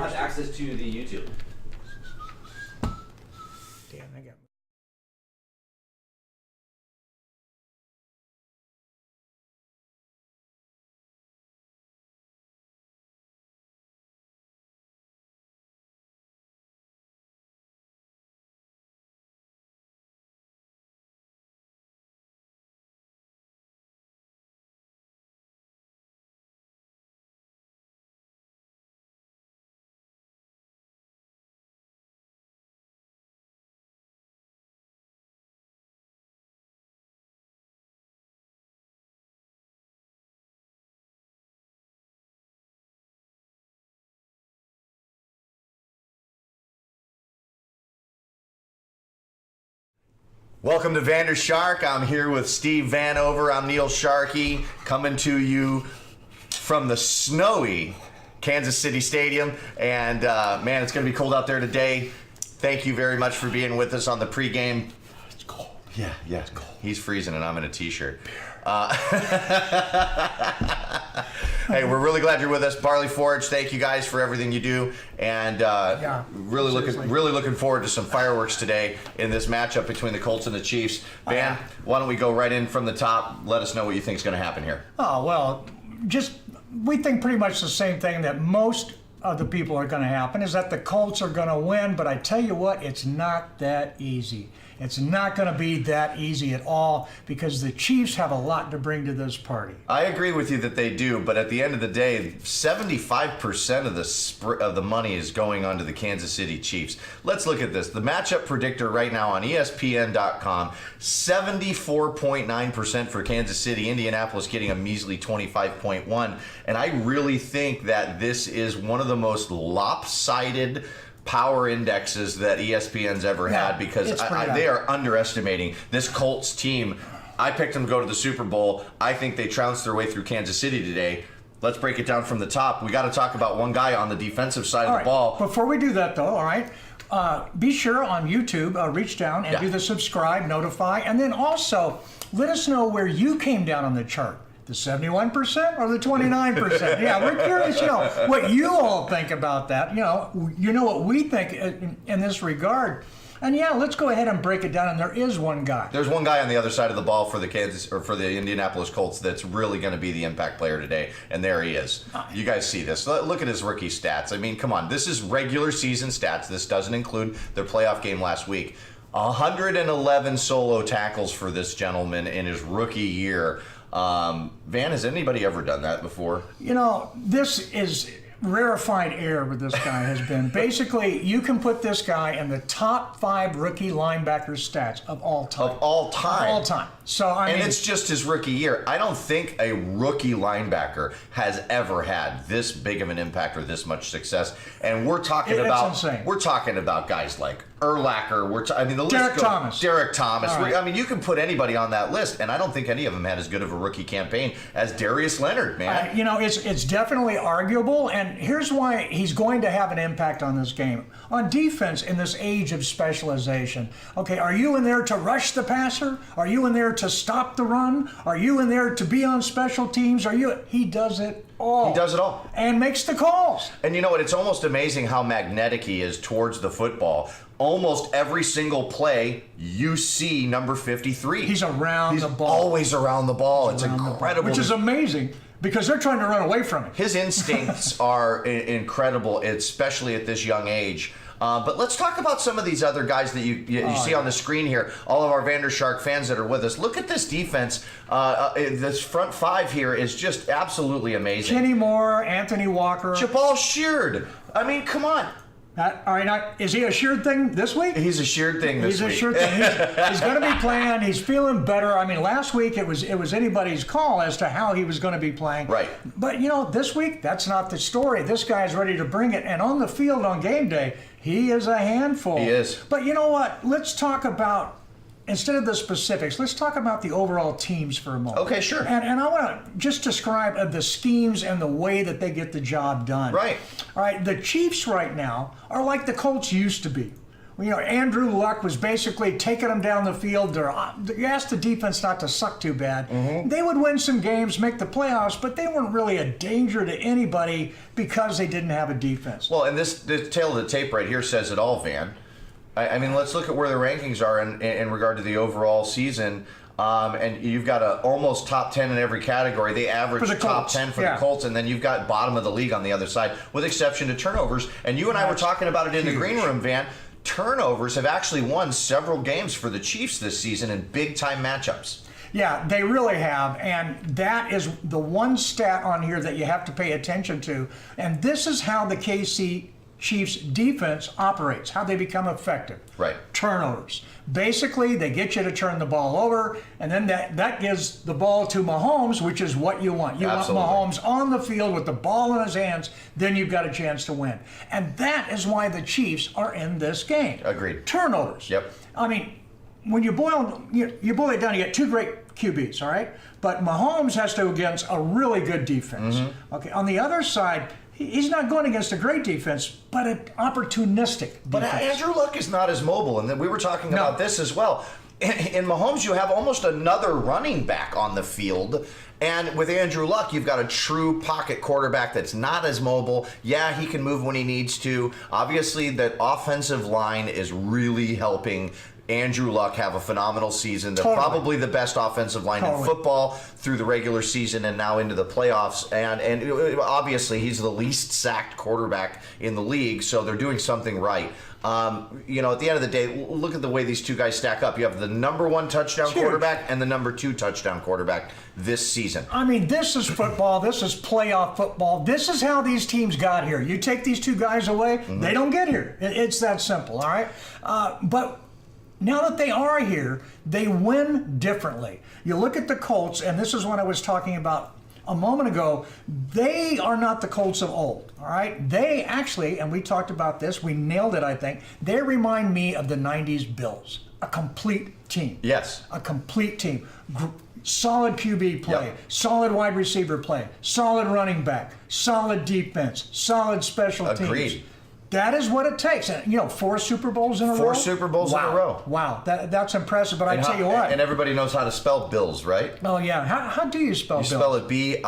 not have access to the YouTube. Damn, I got. Welcome to VanderShark. I'm here with Steve Vanover. I'm Neil Sharkey, coming to you from the snowy Kansas City Stadium. And man, it's going to be cold out there today. Thank you very much for being with us on the pregame. It's cold. Yeah, it's cold. He's freezing and I'm in a t-shirt. Hey, we're really glad you're with us. Barley Forge, thank you guys for everything you do. And really looking forward to some fireworks today in this matchup between the Colts and the Chiefs. Van, why don't we go right in from the top? Let us know what you think is going to happen here. Oh, well, we think pretty much the same thing that most of the people are going to happen, is that the Colts are going to win. But I tell you what, it's not that easy. It's not going to be that easy at all, because the Chiefs have a lot to bring to this party. I agree with you that they do, but at the end of the day, 75% of the money is going on to the Kansas City Chiefs. Let's look at this. The matchup predictor right now on ESPN.com, 74.9% for Kansas City, Indianapolis getting a measly 25.1%. And I really think that this is one of the most lopsided power indexes that ESPN's ever had, because they are underestimating this Colts team. I picked them to go to the Super Bowl. I think they trounced their way through Kansas City today. Let's break it down from the top. We got to talk about one guy on the defensive side of the ball. Before we do that, though, all right, be sure on YouTube, reach down and do the subscribe, notify, and then also let us know where you came down on the chart. The 71% or the 29%? Yeah, we're curious, what you all think about that. You know what we think in this regard. And yeah, let's go ahead and break it down. And there is one guy. There's one guy on the other side of the ball for the Indianapolis Colts that's really going to be the impact player today, and there he is. You guys see this? Look at his rookie stats. I mean, come on. This is regular season stats. This doesn't include their playoff game last week. 111 solo tackles for this gentleman in his rookie year. Van, has anybody ever done that before? This is rarefied air with this guy has been. Basically, you can put this guy in the top 5 rookie linebacker stats of all time. Of all time? Of all time. So, I mean, it's just his rookie year. I don't think a rookie linebacker has ever had this big of an impact or this much success. And we're talking about guys like Urlacher. The list Derek goes. Thomas. Derek Thomas. Right. I mean, you can put anybody on that list, and I don't think any of them had as good of a rookie campaign as Darius Leonard, man. It's definitely arguable, and here's why he's going to have an impact on this game. On defense, in this age of specialization, okay, are you in there to rush the passer? Are you in there to stop the run? Are you in there to be on special teams? He does it all. He does it all. And makes the calls. And you know what? It's almost amazing how magnetic he is towards the football. Almost every single play, you see number 53. He's around the ball. He's always around the ball. It's incredible. Which is amazing, because they're trying to run away from him. His instincts are incredible, especially at this young age. But let's talk about some of these other guys that you see on the screen here. All of our VanderShark fans that are with us. Look at this defense. This front 5 here is just absolutely amazing. Kenny Moore, Anthony Walker. Jabal Sheard. I mean, come on. All right, is he a Sheard thing this week? He's a Sheard thing this week. He's a Sheard thing. He's going to be playing. He's feeling better. I mean, last week it was anybody's call as to how he was going to be playing. Right. But, this week, that's not the story. This guy's ready to bring it. And on the field on game day, he is a handful. He is. But you know what? Let's talk about, instead of the specifics, let's talk about the overall teams for a moment. Okay, sure. And I want to just describe the schemes and the way that they get the job done. Right. All right, the Chiefs right now are like the Colts used to be. Andrew Luck was basically taking them down the field. You asked the defense not to suck too bad. They would win some games, make the playoffs, but they weren't really a danger to anybody because they didn't have a defense. Well, and this tail of the tape right here says it all, Van. I mean, let's look at where the rankings are in regard to the overall season. And you've got almost top 10 in every category. They average top 10 for the Colts, and then you've got bottom of the league on the other side, with exception to turnovers. And you and I were talking about it in the green room, Van. Turnovers have actually won several games for the Chiefs this season in big-time matchups. Yeah, they really have, and that is the one stat on here that you have to pay attention to. And this is how the KC Chiefs defense operates, how they become effective. Right. Turnovers. Basically, they get you to turn the ball over, and then that gives the ball to Mahomes, which is what you want. You Absolutely. want Mahomes on the field with the ball in his hands, then you've got a chance to win. And that is why the Chiefs are in this game. Agreed. Turnovers. Yep. I mean, when you boil it down, you get two great QBs, all right? But Mahomes has to go against a really good defense. Okay. On the other side, he's not going against a great defense, but an opportunistic defense. But Andrew Luck is not as mobile, and we were talking about this as well. In Mahomes, you have almost another running back on the field. And with Andrew Luck, you've got a true pocket quarterback that's not as mobile. Yeah, he can move when he needs to. Obviously, that offensive line is really helping Andrew Luck have a phenomenal season. They're probably the best offensive line in football through the regular season and now into the playoffs. And obviously, he's the least sacked quarterback in the league, so they're doing something right. At the end of the day, look at the way these two guys stack up. You have the number 1 touchdown quarterback and the number 2 touchdown quarterback this season. I mean, this is football. This is playoff football. This is how these teams got here. You take these two guys away, they don't get here. It's that simple, all right? But now that they are here, they win differently. You look at the Colts, and this is what I was talking about a moment ago. They are not the Colts of old, all right? They actually, and we talked about this, we nailed it, I think, they remind me of the 90s Bills. A complete team. Yes. A complete team. Solid QB play, solid wide receiver play, solid running back, solid defense, solid special teams. Agreed. That is what it takes. And, 4 Super Bowls in a row? 4 Super Bowls in a row. Wow, that's impressious. But I tell you what. And everybody knows how to spell Bills, right? Oh, yeah. How do you spell Bills? You spell it Bills.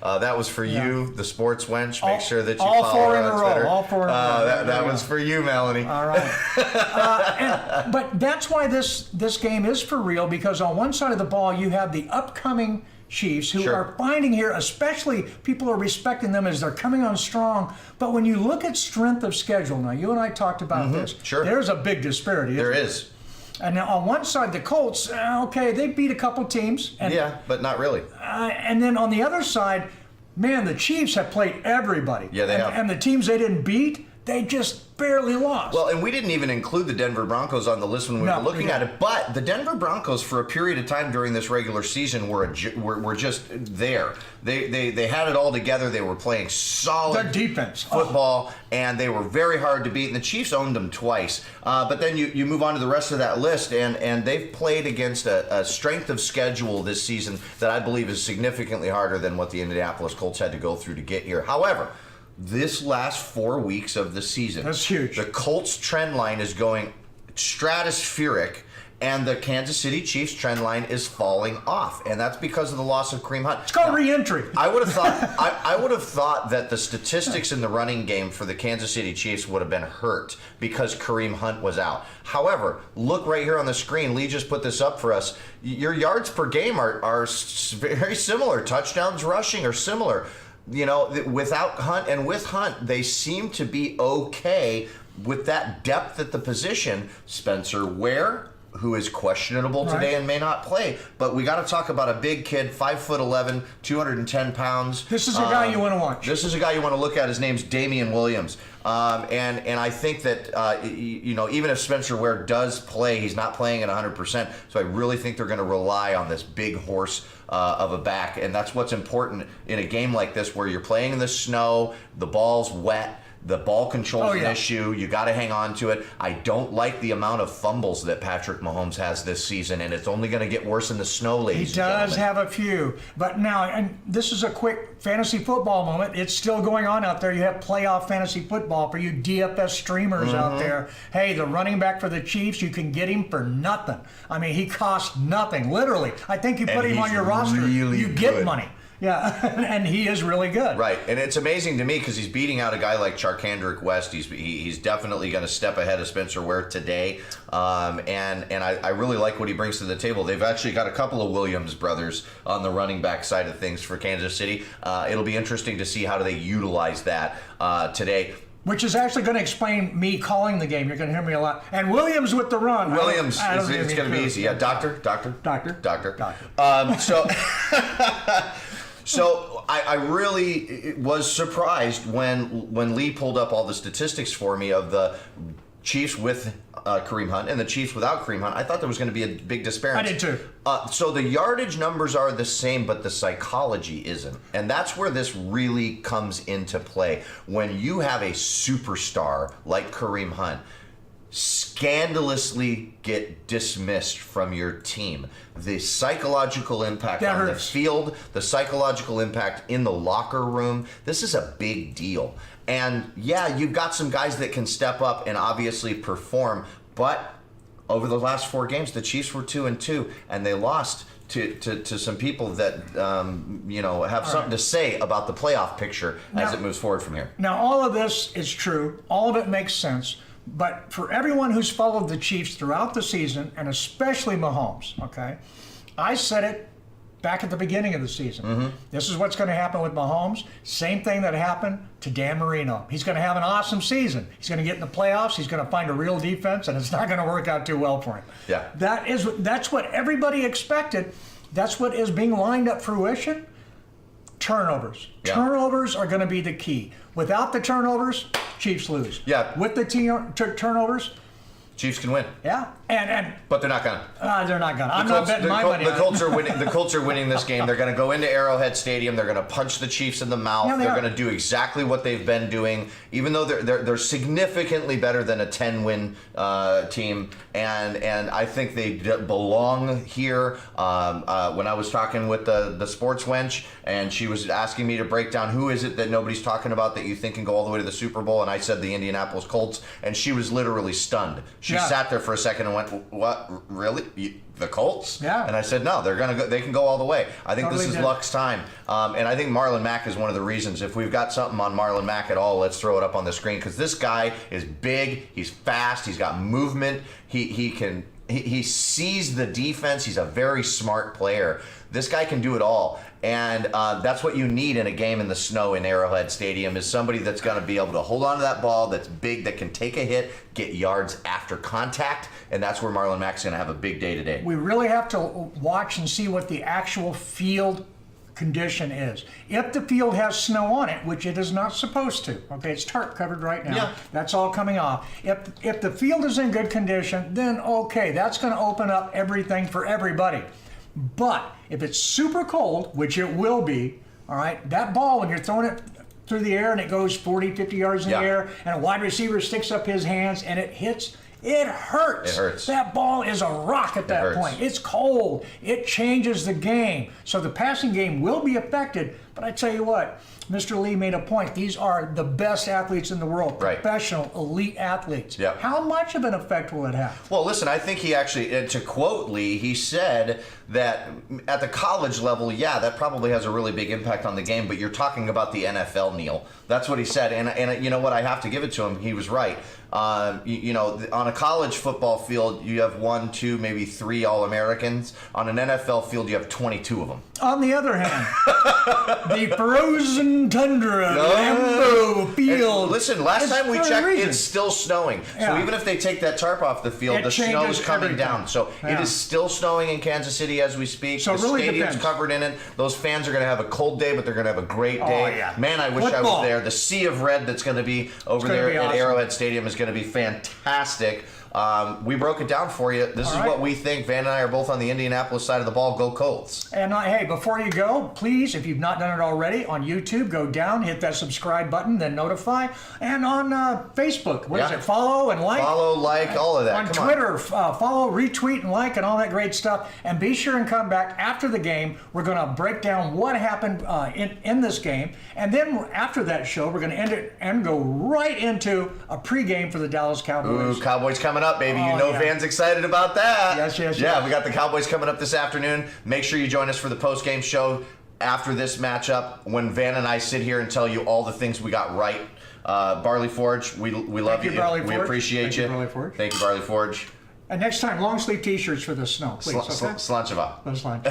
That was for you, the sports wench. Make sure that you follow her on Twitter. All 4 in a row. That was for you, Melanie. All right. But that's why this game is for real, because on one side of the ball, you have the upcoming Chiefs who are finding here, especially people are respecting them as they're coming on strong. But when you look at strength of schedule, now you and I talked about this. Sure. There's a big disparity. There is. And now on one side, the Colts, they beat a couple teams. And, but not really. And then on the other side, man, the Chiefs have played everybody. Yeah, they have. And the teams they didn't beat, they just barely lost. Well, and we didn't even include the Denver Broncos on the list when we were looking at it. But the Denver Broncos, for a period of time during this regular season, were just there. They had it all together. They were playing solid their defense football, and they were very hard to beat. And the Chiefs owned them twice. But then you move on to the rest of that list, and they've played against a strength of schedule this season that I believe is significantly harder than what the Indianapolis Colts had to go through to get here. However, this last 4 weeks of the season, that's huge. The Colts trend line is going stratospheric, and the Kansas City Chiefs trend line is falling off, and that's because of the loss of Kareem Hunt. It's called re-entry. I would have thought I would have thought that the statistics in the running game for the Kansas City Chiefs would have been hurt because Kareem Hunt was out. However, look right here on the screen. Lee just put this up for us. Your yards per game are very similar. Touchdowns rushing are similar. Without Hunt and with Hunt, they seem to be okay with that depth at the position. Spencer Ware, who is questionable today and may not play, but we got to talk about a big kid, 5'11", 210 pounds. This is a guy you want to watch. This is a guy you want to look at. His name's Damian Williams, and I think that even if Spencer Ware does play, he's not playing at 100%. So I really think they're going to rely on this big horse of a back, and that's what's important in a game like this where you're playing in the snow, the ball's wet. The ball control is an yeah. issue. You got to hang on to it. I don't like the amount of fumbles that Patrick Mahomes has this season, and it's only going to get worse in the snow, ladies He and does gentlemen. have a few. But now, and this is a quick fantasy football moment. It's still going on out there. You have playoff fantasy football for you DFS streamers out there. Hey, the running back for the Chiefs, you can get him for nothing. I mean, he costs nothing, literally. I think you put him on your roster, really you get good. money. Yeah, and he is really good. Right, and it's amazing to me because he's beating out a guy like Charkandrick West. He's definitely going to step ahead of Spencer Ware today, and I really like what he brings to the table. They've actually got a couple of Williams brothers on the running back side of things for Kansas City. It'll be interesting to see how do they utilize that today. Which is actually going to explain me calling the game. You're going to hear me a lot. And Williams with the run. Williams, it's going to be easy. Yeah, doctor. So I really was surprised when Lee pulled up all the statistics for me of the Chiefs with Kareem Hunt and the Chiefs without Kareem Hunt. I thought there was going to be a big disparity. I did too. So the yardage numbers are the same, but the psychology isn't. And that's where this really comes into play. When you have a superstar like Kareem Hunt scandalously get dismissed from your team, the psychological impact That on hurts. the field, the psychological impact in the locker room, this is a big deal. And yeah, you've got some guys that can step up and obviously perform, but over the last 4 games, the Chiefs were 2-2, and they lost to some people that have something to say about the playoff picture as it moves forward from here. Now, all of this is true. All of it makes sense. But for everyone who's followed the Chiefs throughout the season, and especially Mahomes, okay, I said it back at the beginning of the season. This is what's going to happen with Mahomes. Same thing that happened to Dan Marino. He's going to have an awesome season. He's going to get in the playoffs. He's going to find a real defense, and it's not going to work out too well for him. Yeah. That's what everybody expected. That's what is being lined up fruition. Turnovers. Yeah. Turnovers are going to be the key. Without the turnovers, Chiefs lose. Yeah. With the turnovers, Chiefs can win. yeah. And But they're not gonna. they're not going to. I'm not betting my money The on Colts are winning. The Colts are winning this game. They're going to go into Arrowhead Stadium. They're going to punch the Chiefs in the mouth. Yeah, they they're are. going to do exactly what they've been doing, even though they're significantly better than a 10-win team. And I think they belong here. When I was talking with the sports wench, and she was asking me to break down who is it that nobody's talking about that you think can go all the way to the Super Bowl, and I said the Indianapolis Colts, and she was literally stunned. She Yeah. sat there for a second and went, "What? Really? The Colts?" Yeah. And I said, "No, they're gonna go. They can go all the way. I think Totally this is did. Luck's time." And I think Marlon Mack is one of the reasons. If we've got something on Marlon Mack at all, let's throw it up on the screen because this guy is big. He's fast. He's got movement. He sees the defense. He's a very smart player. This guy can do it all. And that's what you need in a game in the snow in Arrowhead Stadium is somebody that's going to be able to hold on to that ball, that's big, that can take a hit, get yards after contact, and that's where Marlon Mack's going to have a big day today. we really have to watch and see what the actual field condition is. If the field has snow on it, which it is not supposed to, okay, it's tarp covered right now. Yeah. That's all coming off. If the field is in good condition, then okay, that's going to open up everything for everybody. But if it's super cold, which it will be, all right, that ball, when you're throwing it through the air and it goes 40, 50 yards in Yeah. the air, and a wide receiver sticks up his hands and it hits, it hurts. It hurts. That ball is a rock at that hurts. point. It's cold. It changes the game. So the passing game will be affected. But I tell you what, Mr. Lee made a point. These are the best athletes in the world, Right. professional, elite athletes. Yeah. How much of an effect will it have? Well, listen, I think he actually, to quote Lee, he said that at the college level, yeah, that probably has a really big impact on the game, but you're talking about the NFL, Neil. That's what he said. And you know what? I have to give it to him. He was right. On a college football field, you have 1, 2, maybe 3 All-Americans. On an NFL field, you have 22 of them. On the other hand, the frozen tundra, Lambeau Field. And listen, last it's time we for a checked, reason. it's still snowing. So Yeah. even if they take that tarp off the field, It the snow changes is coming everything. down. So it Yeah. is still snowing in Kansas City as we speak. So the it really stadium's depends. covered in it. Those fans are going to have a cold day, but they're going to have a great day. Oh, yeah. Man, I wish I Football. was there. The sea of red that's going to be over gonna there be at awesome. Arrowhead Stadium is going to be fantastic. We broke it down for you. This is what we think. Van and I are both on the Indianapolis side of the ball. Go Colts. And hey, before you go, please, if you've not done it already, on YouTube, go down, hit that subscribe button, then notify. And on Facebook, what is it? Follow and like. Follow, like, all of that. On Twitter, follow, retweet, and like, and all that great stuff. And be sure and come back after the game. We're going to break down what happened in this game. And then after that show, we're going to end it and go right into a pregame for the Dallas Cowboys. Ooh, Cowboys coming up, baby. Oh, You know Van's excited about that. Yes. Yeah, we got the Cowboys coming up this afternoon. Make sure you join us for the post-game show after this matchup when Van and I sit here and tell you all the things we got right. Barley Forge, we love you. We appreciate you. Thank you, Barley Forge. And next time, long sleeve T-shirts for the snow, please. Slancheva. That's fine.